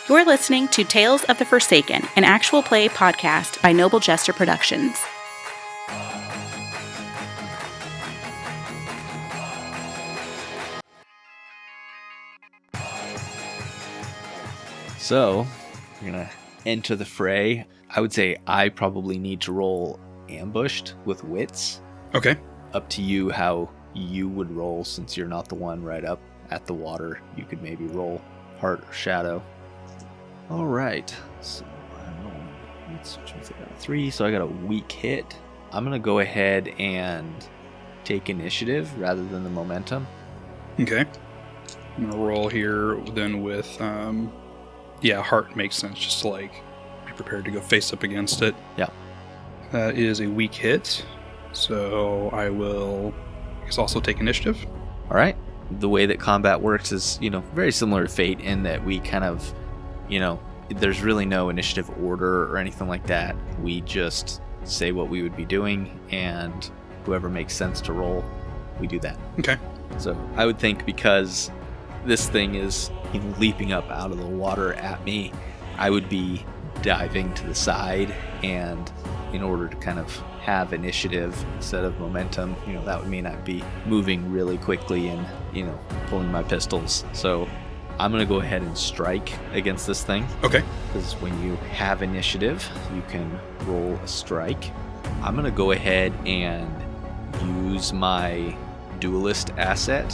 You're listening to Tales of the Forsaken, an actual play podcast by Noble Jester Productions. So, we're going to enter the fray. I would say I probably need to roll ambushed with wits. Okay. Up to you how you would roll, since you're not the one right up at the water. You could maybe roll heart or shadow. All right. So I'm rolling. Which means I got a 3, so I got a weak hit. I'm going to go ahead and take initiative rather than the momentum. Okay. I'm going to roll here then with, heart makes sense, just to be prepared to go face up against it. Yeah. That is a weak hit, so I will, also take initiative. All right. The way that combat works is, very similar to Fate in that we kind of, there's really no initiative order or anything like that. We just say what we would be doing, and whoever makes sense to roll, we do that. Okay. So I would think because this thing is leaping up out of the water at me, I would be diving to the side, and in order to kind of have initiative instead of momentum, that would mean I'd be moving really quickly and, pulling my pistols. So I'm going to go ahead and strike against this thing. Okay. Because when you have initiative, you can roll a strike. I'm going to go ahead and use my duelist asset,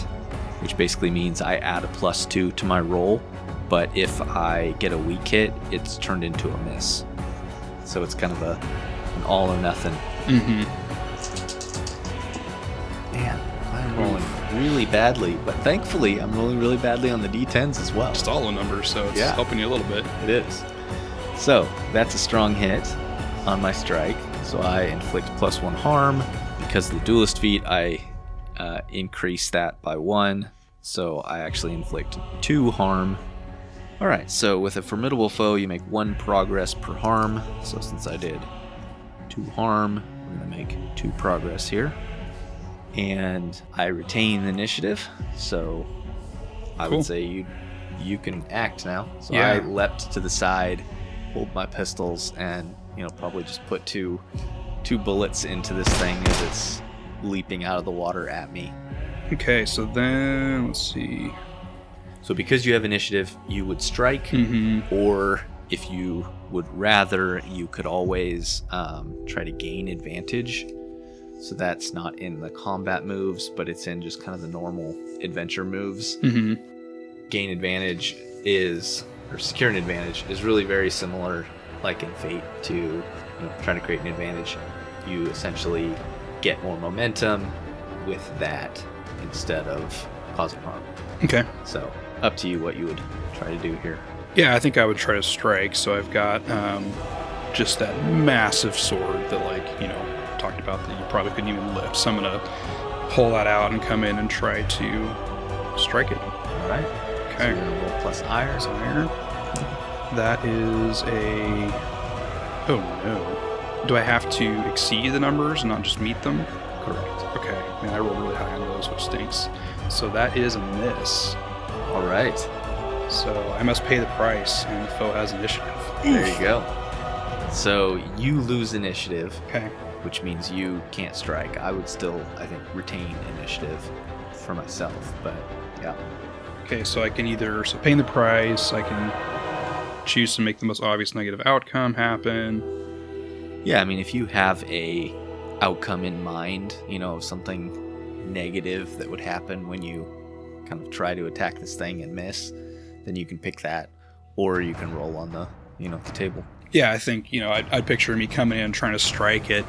which basically means I add a +2 to my roll, but if I get a weak hit, it's turned into a miss. So it's kind of an all or nothing. Mm-hmm. Man, I'm rolling really badly, but thankfully I'm rolling really badly on the D10s as well. Just all the numbers, so it's helping you a little bit. It is. So that's a strong hit on my strike. So I inflict +1 harm. Because of the duelist feat, I increase that by 1, so I actually inflict 2 harm. Alright, so with a formidable foe, you make 1 progress per harm. So since I did 2 harm, I'm going to make 2 progress here. And I retain the initiative, so I would say you can act now. So I leapt to the side, pulled my pistols, and probably just put two bullets into this thing as it's leaping out of the water at me. Okay, so then let's see. So because you have initiative, you would strike, or if you would rather, you could always try to gain advantage. So that's not in the combat moves, but it's in just kind of the normal adventure moves. Gain advantage or secure an advantage is really very similar, like in Fate, to trying to create an advantage. You essentially get more momentum with that instead of causing harm. Okay. So up to you what you would try to do here. Yeah, I think I would try to strike. So I've got just that massive sword that, talked about that you probably couldn't even lift. So I'm going to pull that out and come in and try to strike it. All right. Okay. So you're going to roll plus iron. That is a... Oh, no. Do I have to exceed the numbers and not just meet them? Correct. Okay. Man, I rolled really high on those, which stinks. So that is a miss. All right. So I must pay the price, and the foe has initiative. There you go. So you lose initiative. Okay. Which means you can't strike. I would still, I think, retain initiative for myself, but yeah. Okay, so I can either, paying the price, I can choose to make the most obvious negative outcome happen. Yeah, I mean, if you have a outcome in mind, of something negative that would happen when you kind of try to attack this thing and miss, then you can pick that, or you can roll on the, the table. Yeah, I think, I'd picture me coming in trying to strike it,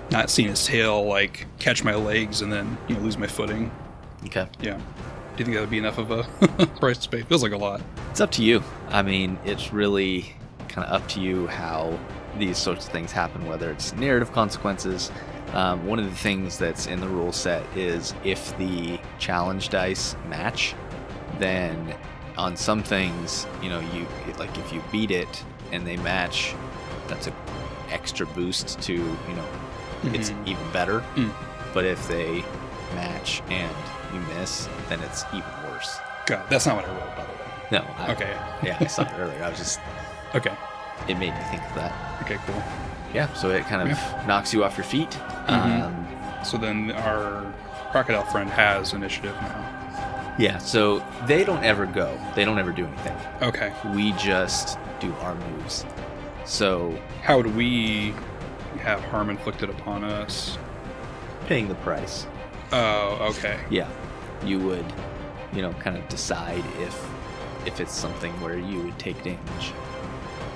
not seeing its tail, catch my legs and then, lose my footing. Okay. Yeah. Do you think that would be enough of a price to pay? Feels like a lot. It's up to you. I mean, it's really kind of up to you how these sorts of things happen, whether it's narrative consequences. One of the things that's in the rule set is if the challenge dice match, then on some things, if you beat it and they match, that's an extra boost to, it's even better. But if they match and you miss, then it's even worse. God, that's not what I wrote, by the way. No. Okay. Yeah, I saw it earlier. I was just... Okay. It made me think of that. Okay, cool. Yeah, so it kind of knocks you off your feet. So then our crocodile friend has initiative now. Yeah, so they don't ever go. They don't ever do anything. Okay. We just do our moves. So... How would we have harm inflicted upon us? Paying the price. Oh, okay. Yeah. You would, kind of decide if it's something where you would take damage.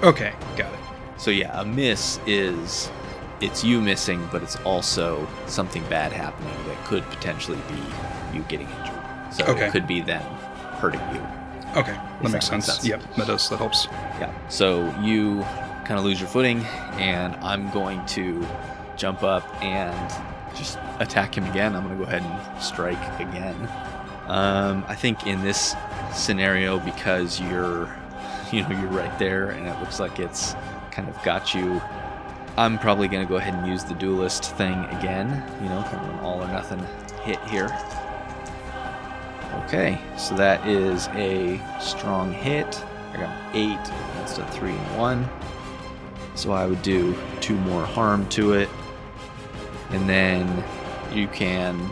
Okay, got it. So yeah, a miss is... It's you missing, but it's also something bad happening that could potentially be you getting injured. So it could be them hurting you. Okay, that makes sense. Yep, that helps. Yeah, so you kind of lose your footing, and I'm going to jump up and just attack him again. I'm going to go ahead and strike again. I think in this scenario, because you're right there, and it looks like it's kind of got you, I'm probably going to go ahead and use the duelist thing again, kind of an all or nothing hit here. Okay, so that is a strong hit. I got an 8 against a 3 and 1. So I would do 2 more harm to it. And then you can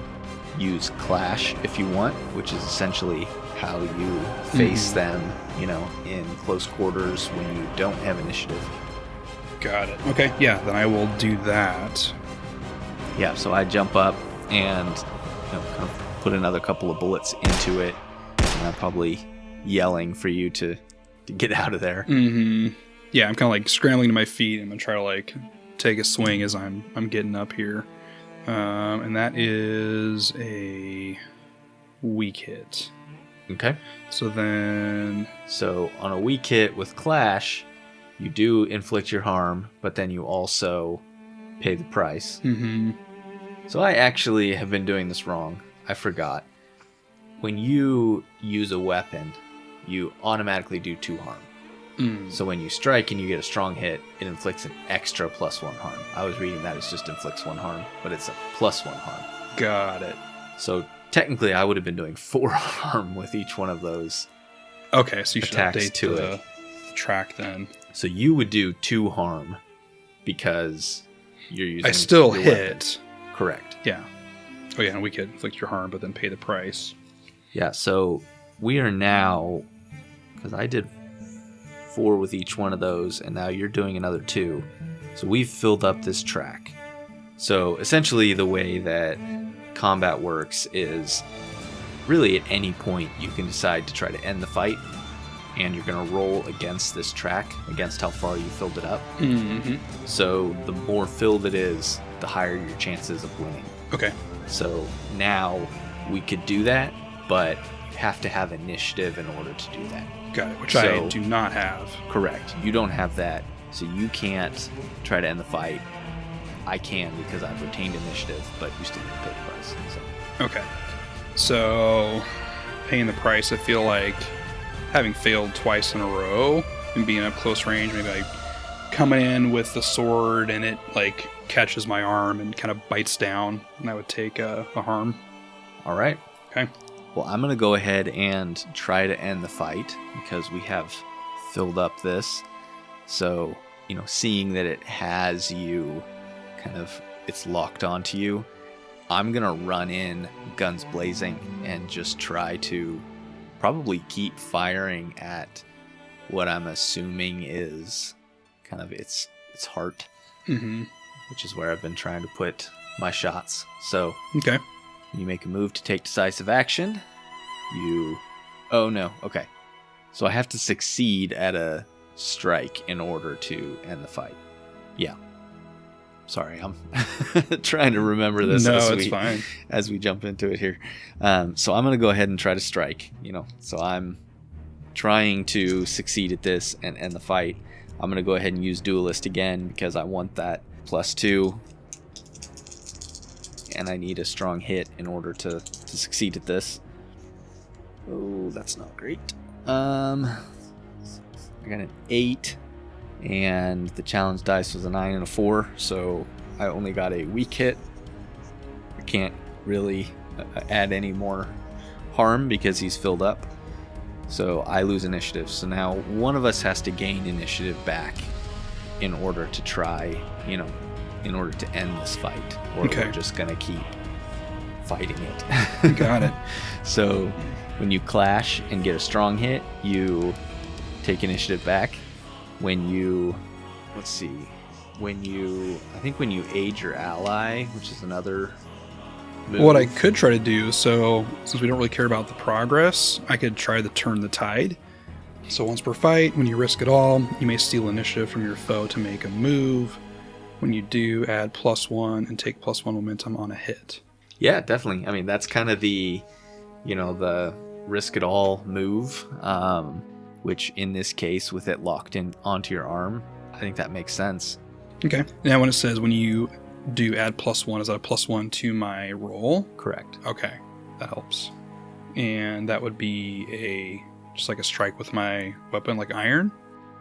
use Clash if you want, which is essentially how you face them, in close quarters when you don't have initiative. Got it. Okay, yeah, then I will do that. Yeah, so I jump up and kind of put another couple of bullets into it, and I'm probably yelling for you to get out of there. Mm-hmm. Yeah, I'm kind of like scrambling to my feet. I'm gonna try to take a swing as I'm getting up here, and that is a weak hit. Okay. So on a weak hit with Clash, you do inflict your harm, but then you also pay the price. Mm-hmm. So I actually have been doing this wrong. I forgot. When you use a weapon, you automatically do 2 harm. So when you strike and you get a strong hit, it inflicts an extra +1 harm. I was reading that as just inflicts 1 harm, but it's a +1 harm. Got it. So technically I would have been doing 4 harm with each one of those. Okay, so you should update to the track then. So you would do 2 harm because you're using... I still your hit. Weapon. Correct. Yeah. Oh yeah, and we could inflict your harm, but then pay the price. Yeah, so we are now... Because I did 4 with each one of those, and now you're doing another 2. So we've filled up this track. So essentially the way that combat works is really at any point you can decide to try to end the fight, and you're going to roll against this track, against how far you filled it up. Mm-hmm. So the more filled it is, the higher your chances of winning. Okay. So now we could do that, but you have to have initiative in order to do that. Got it, which I do not have. Correct. You don't have that, so you can't try to end the fight. I can because I've retained initiative, but you still need to pay the price. So. Okay. So, paying the price, I feel like having failed twice in a row and being up close range, maybe coming in with the sword and it catches my arm and kind of bites down, and that would take a harm. All right. Okay. Well, I'm going to go ahead and try to end the fight because we have filled up this. So, seeing that it has you it's locked onto you, I'm going to run in guns blazing and just try to probably keep firing at what I'm assuming is kind of its heart, which is where I've been trying to put my shots. So, okay. You make a move to take decisive action. Oh no, okay. So I have to succeed at a strike in order to end the fight. Yeah. Sorry, I'm trying to remember this fine. As we jump into it here. So I'm going to go ahead and try to strike, So I'm trying to succeed at this and end the fight. I'm going to go ahead and use Duelist again because I want that +2. And I need a strong hit in order to succeed at this. Oh, that's not great. I got an 8. And the challenge dice was a 9 and a 4, so I only got a weak hit. I can't really add any more harm because he's filled up. So I lose initiative. So now one of us has to gain initiative back in order to try, in order to end this fight. Or we're just going to keep fighting it. Got it. So when you clash and get a strong hit, you take initiative back. When you, when you aid your ally, which is another move. What I could try to do, so since we don't really care about the progress, I could try to turn the tide. So once per fight, when you risk it all, you may steal initiative from your foe to make a move. When you do, add +1 and take +1 momentum on a hit. Yeah, definitely. I mean, that's kind of the risk it all move, which in this case, with it locked in onto your arm, I think that makes sense. Okay. Now when it says when you do add +1, is that a +1 to my roll? Correct. Okay, that helps. And that would be just like a strike with my weapon, like iron?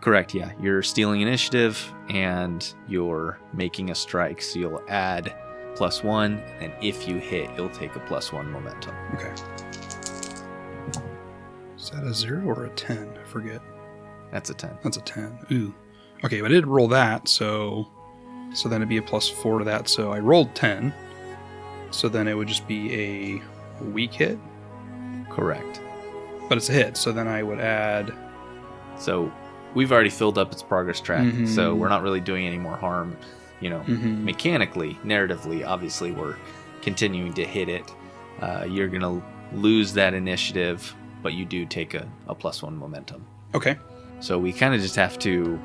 Correct, yeah. You're stealing initiative and you're making a strike, so you'll add +1, and if you hit, you'll take a +1 momentum. Okay. Is that a 0 or a 10? I forget. That's a 10. That's a 10. Ooh. Okay, but I did roll that, so then it'd be a +4 to that, so I rolled 10. So then it would just be a weak hit? Correct. But it's a hit, so then I would add... So we've already filled up its progress track, so we're not really doing any more harm, mechanically, narratively, obviously we're continuing to hit it. You're going to lose that initiative, but you do take a +1 momentum. Okay. So we kind of just have to,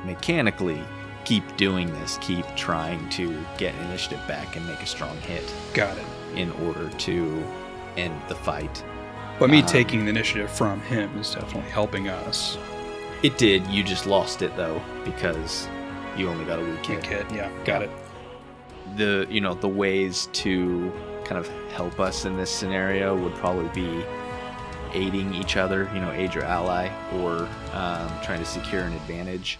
mechanically keep doing this, keep trying to get initiative back and make a strong hit. Got it. In order to end the fight. But me taking the initiative from him is definitely helping us. It did. You just lost it, though, because you only got a weak hit. Weak hit, yeah. Got it. The ways to kind of help us in this scenario would probably be aiding each other, aid your ally, or trying to secure an advantage,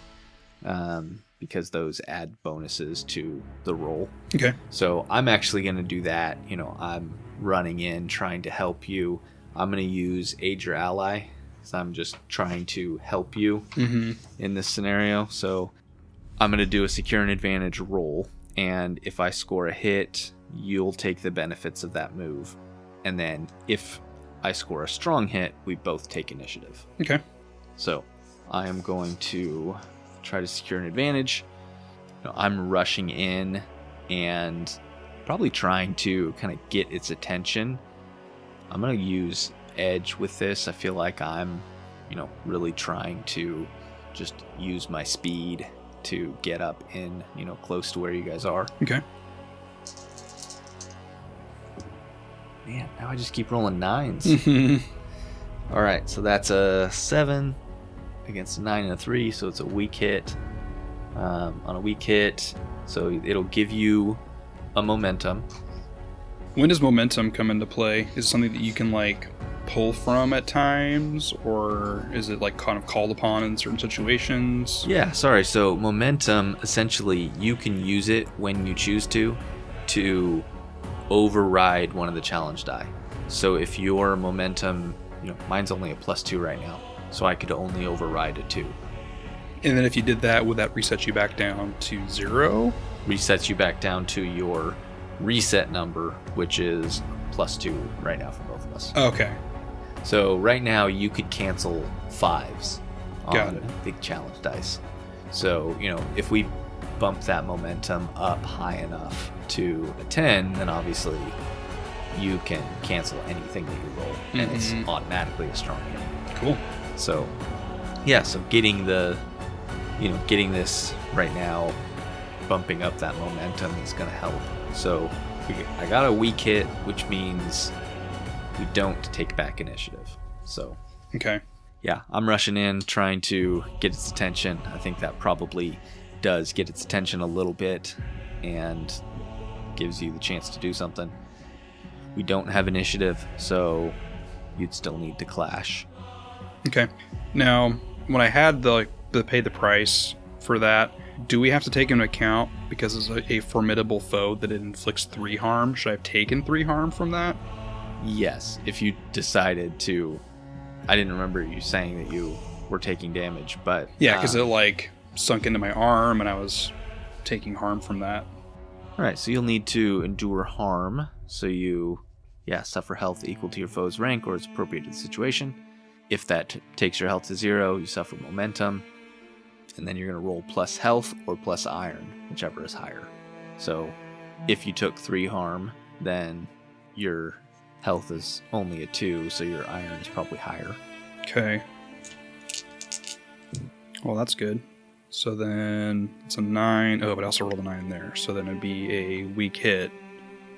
because those add bonuses to the roll. Okay. So I'm actually going to do that. I'm running in, trying to help you. I'm going to use aid your ally, because I'm just trying to help you in this scenario. So I'm going to do a secure an advantage roll, and if I score a hit, you'll take the benefits of that move. And then if I score a strong hit, we both take initiative. Okay. So I am going to try to secure an advantage. I'm rushing in and probably trying to kind of get its attention. I'm going to use edge with this. I feel like I'm, really trying to just use my speed to get up in, close to where you guys are. Okay. Man, now I just keep rolling 9s. All right, so that's a 7 against a 9 and a 3, so it's a weak hit. On a weak hit, so it'll give you a momentum. When does momentum come into play? Is it something that you can pull from at times, or is it kind of called upon in certain situations? Yeah, sorry. So momentum, essentially, you can use it when you choose to override one of the challenge die. So if your momentum, mine's only a +2 right now, so I could only override a 2. And then if you did that, would that reset you back down to 0? Resets you back down to your reset number, which is +2 right now for both of us. Okay. So right now you could cancel 5s Got on it. the challenge dice. So, if we bump that momentum up high enough to a 10, then obviously you can cancel anything that you roll, and it's automatically a strong hit. Cool. So, yeah, so getting this right now, bumping up that momentum is going to help. So I got a weak hit, which means we don't take back initiative. So, okay. Yeah, I'm rushing in, trying to get its attention. I think that probably does get its attention a little bit and gives you the chance to do something. We don't have initiative, so you'd still need to clash. Okay. Now, when I had the pay the price for that, do we have to take into account, because it's a formidable foe, that it inflicts 3 harm? Should I have taken 3 harm from that? Yes, if you decided to I didn't remember you saying that you were taking damage, but Yeah, because it like sunk into my arm, and I was taking harm from that. All right, so you'll need to endure harm. So you, suffer health equal to your foe's rank or as appropriate to the situation. If that takes your health to 0, you suffer momentum. And then you're going to roll plus health or plus iron, whichever is higher. So if you took 3 harm, then your health is only a 2, so your iron is probably higher. Okay. Well, that's good. So then it's a 9. Oh, but I also rolled a 9 there. So then it'd be a weak hit.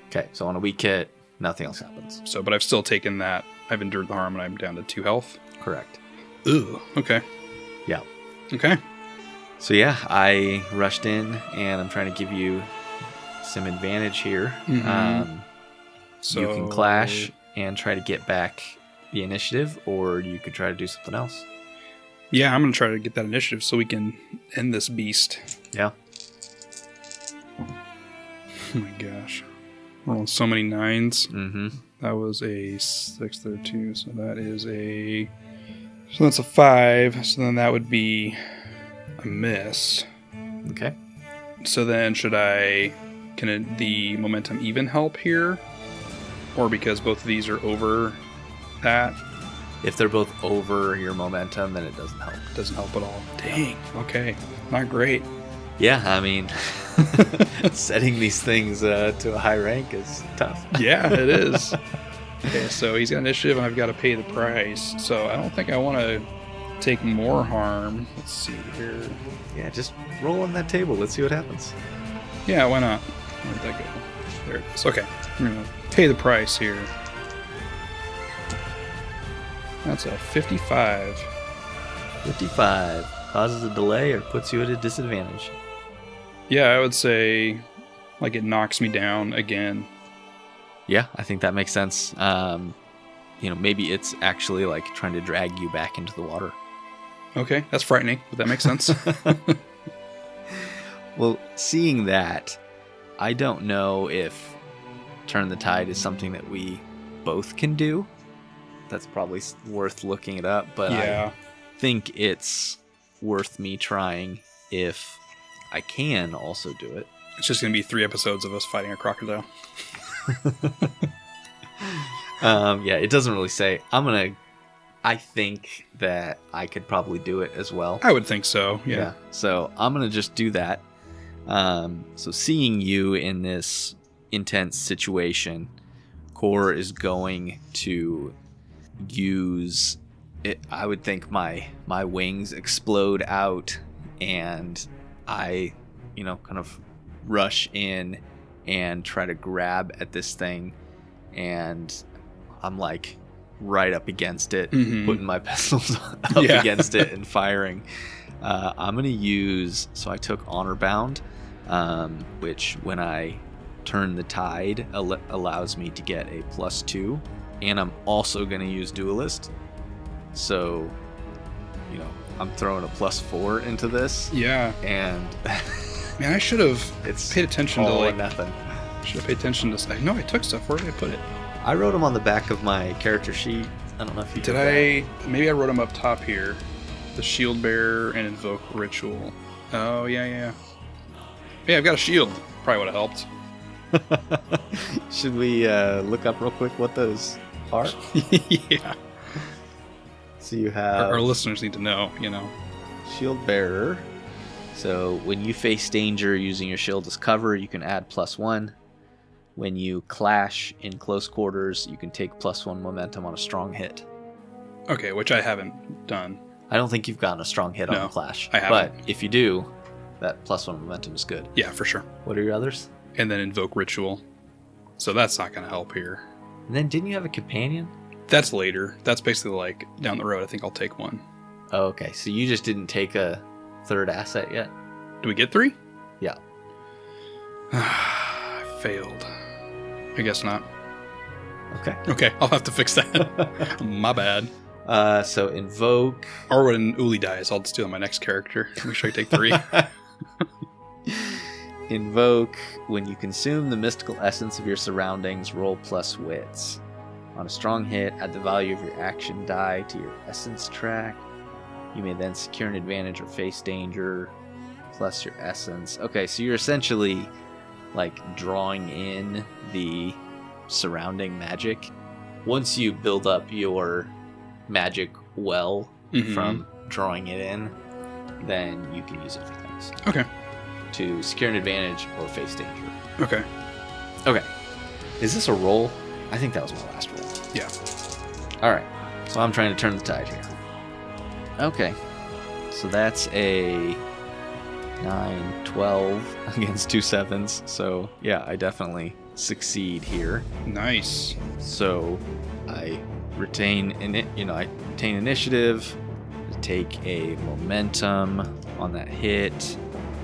Okay, so on a weak hit, nothing else happens. So, but I've still taken that. I've endured the harm, and I'm down to 2 health. Correct. Ooh. Okay. Yeah. Okay. So yeah, I rushed in, and I'm trying to give you some advantage here. Mm-hmm. So you can clash and try to get back the initiative, or you could try to do something else. Yeah, I'm going to try to get that initiative so we can end this beast. Yeah. Oh my gosh. Rolling so many 9s. Mm-hmm. That was a 6 there too, so that is a... So that's a 5, so then that would be a miss. Okay. So then can the momentum even help here? Or because both of these are over that? If they're both over your momentum, then it doesn't help. Doesn't help at all. Dang, okay. Not great. Yeah, I mean, setting these things to a high rank is tough. Yeah, it is. Okay, so he's got initiative, and I've got to pay the price. So I don't think I want to take more harm. Let's see here. Yeah, just roll on that table. Let's see what happens. Yeah, why not? Where'd that go? There it is. Okay, I'm going to pay the price here. That's a 55. 55 causes a delay or puts you at a disadvantage. Yeah, I would say like it knocks me down again. Yeah, I think that makes sense. Maybe it's actually like trying to drag you back into the water. Okay, that's frightening, but that makes sense. Well, seeing that, I don't know if Turn the Tide is something that we both can do. That's probably worth looking it up, but yeah. I think it's worth me trying if I can also do it. It's just going to be 3 episodes of us fighting a crocodile. Yeah, it doesn't really say. I think that I could probably do it as well. I would think so, yeah. So I'm going to just do that. So seeing you in this intense situation, Kor is going to use it. I would think my wings explode out, and I, kind of rush in and try to grab at this thing, and I'm like right up against it, putting my pistols up against it and firing. I'm going to use, so I took Honor Bound, which when I turn the tide allows me to get a +2, and I'm also going to use Duelist. So, I'm throwing a +4 into this. Yeah. And man, I should have paid attention to or nothing. Should have paid attention to stuff. No, I took stuff. Where did I put it? I wrote them on the back of my character sheet. I don't know if you did. Maybe I wrote them up top here. The Shield Bearer and Invoke Ritual. Oh yeah. Yeah, I've got a shield. Probably would have helped. Should we look up real quick what those are? Yeah. So you have... Our listeners need to know, Shield Bearer. So when you face danger using your shield as cover, you can add +1. When you clash in close quarters, you can take +1 momentum on a strong hit. Okay, which I haven't done. I don't think you've gotten a strong hit on a clash. I haven't. But if you do, that +1 momentum is good. Yeah, for sure. What are your others? And then Invoke Ritual. So that's not going to help here. And then didn't you have a companion? That's later. That's basically like down the road. I think I'll take one. Oh, okay. So you just didn't take a third asset yet? Do we get 3? Yeah. I failed. I guess not. Okay, I'll have to fix that. My bad. So Invoke. Or when Oule dies, I'll just do it on my next character. Make sure I take 3. Invoke. When you consume the mystical essence of your surroundings, roll +wits. On a strong hit, add the value of your action die to your essence track. You may then secure an advantage or face danger, plus your essence. Okay, so you're essentially like drawing in the surrounding magic. Once you build up your magic well from drawing it in, then you can use it for things. Okay. To secure an advantage or face danger. Okay. Okay. Is this a roll? I think that was my last roll. Yeah. Alright. So I'm trying to turn the tide here. Okay. So that's a 9, 12 against 2 7s. So yeah, I definitely succeed here. Nice. So I retain initiative, take a momentum on that hit,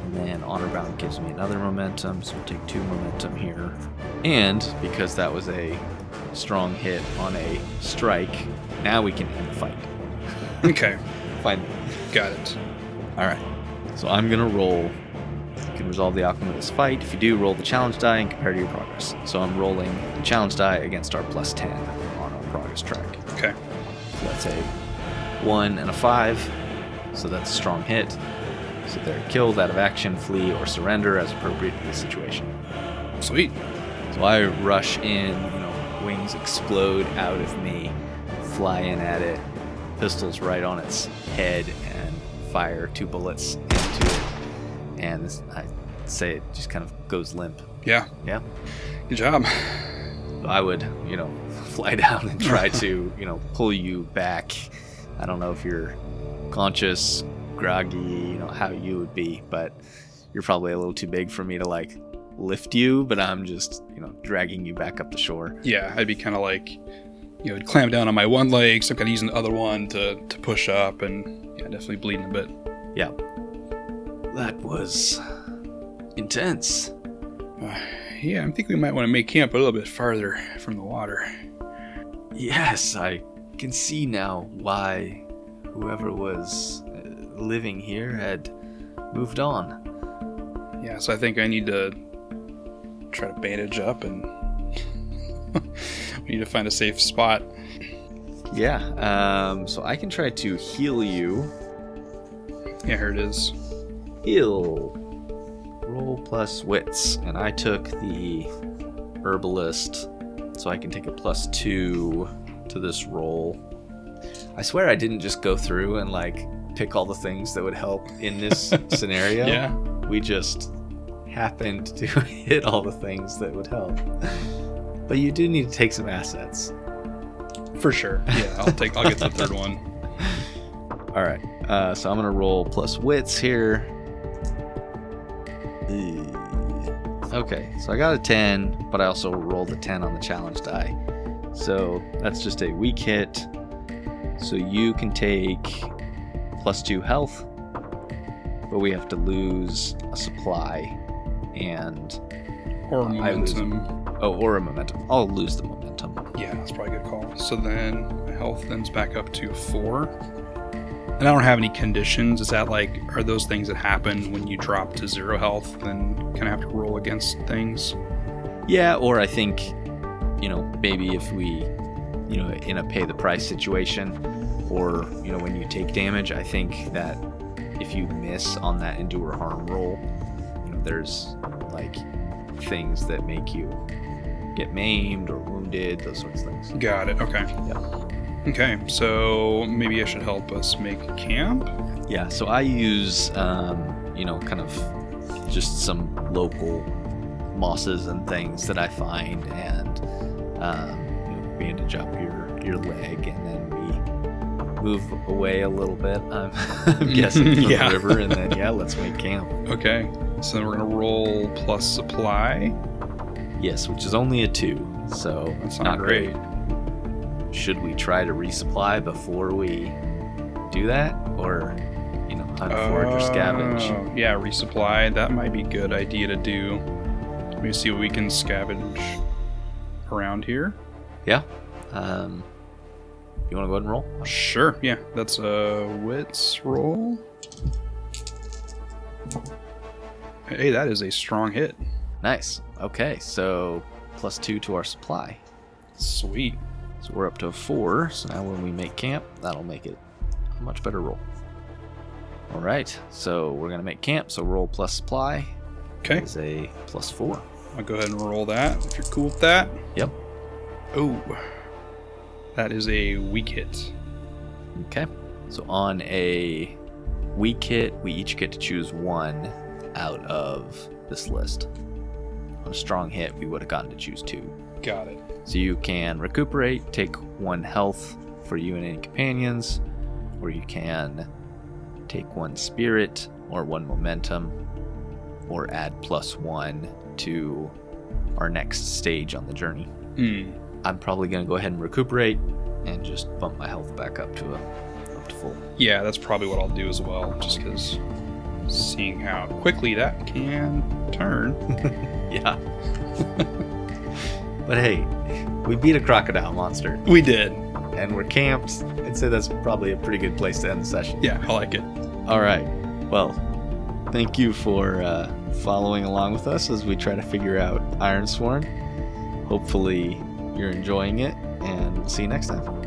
and then honor bound gives me another momentum, so we'll take 2 momentum here. And because that was a strong hit on a strike, now we can end the fight. Okay. Finally. Got it. Alright. So I'm gonna roll. You can resolve the outcome of this fight. If you do, roll the challenge die and compare to your progress. So I'm rolling the challenge die against our plus 10 on our progress track. Okay. So that's a 1 and a 5. So that's a strong hit. So they're killed, out of action, flee, or surrender as appropriate in the situation. Sweet. So I rush in, wings explode out of me, fly in at it, pistols right on its head, and fire 2 bullets into it. And I'd say it just kind of goes limp. Yeah. Yeah. Good job. I would, fly down and try to, pull you back. I don't know if you're conscious, groggy, how you would be, but you're probably a little too big for me to lift you, but I'm just, dragging you back up the shore. Yeah, I'd be kind of I'd clamp down on my one leg, so I'm kind of using the other one to push up, and yeah, definitely bleeding a bit. Yeah. That was intense. Yeah, I think we might want to make camp a little bit farther from the water. Yes, I can see now why whoever was living here had moved on. Yeah, so I think I need to try to bandage up, and we need to find a safe spot. Yeah, so I can try to heal you. Yeah, here it is. Heal. Roll plus wits. And I took the herbalist, so I can take a +2 to this roll. I swear I didn't just go through and pick all the things that would help in this scenario. Yeah. We just happened to hit all the things that would help. But you do need to take some assets. For sure. Yeah, I'll get the third one. All right. So I'm gonna roll plus wits here. Okay, so I got a 10, but I also rolled a 10 on the challenge die. So that's just a weak hit. So you can take +2 health, but we have to lose a supply and Or momentum. Or a momentum. I'll lose the momentum. Yeah, that's probably a good call. So then my health then's back up to 4. And I don't have any conditions. Is that are those things that happen when you drop to 0 health, then kind of have to roll against things? Yeah, or I think, maybe if we, in a pay the price situation, or, when you take damage, I think that if you miss on that endure harm roll, there's things that make you get maimed or wounded, those sorts of things. Got it. Okay. Yeah. Okay, so maybe I should help us make camp? Yeah, so I use, kind of just some local mosses and things that I find, and, bandage up your leg, and then we move away a little bit, I'm guessing, from the river, and then, let's make camp. Okay, so then we're going to roll plus supply. Yes, which is only a 2, so that's not great. Should we try to resupply before we do that? Or, hunt, forage, or scavenge? Yeah, resupply. That might be a good idea to do. Let me see what we can scavenge around here. Yeah. You want to go ahead and roll? Sure, yeah. That's a wits roll. Hey, that is a strong hit. Nice. Okay, so +2 to our supply. Sweet. So we're up to a 4. So now when we make camp, that'll make it a much better roll. All right. So we're going to make camp. So roll plus supply is a +4. I'll go ahead and roll that if you're cool with that. Yep. Oh, that is a weak hit. Okay. So on a weak hit, we each get to choose 1 out of this list. On a strong hit, we would have gotten to choose 2. Got it. So you can recuperate, take 1 health for you and any companions, or you can take 1 spirit or 1 momentum, or add +1 to our next stage on the journey. I'm probably going to go ahead and recuperate and just bump my health back up to full. Yeah, that's probably what I'll do as well, just because seeing how quickly that can turn. Yeah. But hey, we beat a crocodile monster. We did. And we're camped. I'd say that's probably a pretty good place to end the session. Yeah, I like it. All right. Well, thank you for following along with us as we try to figure out Ironsworn. Hopefully you're enjoying it, and we'll see you next time.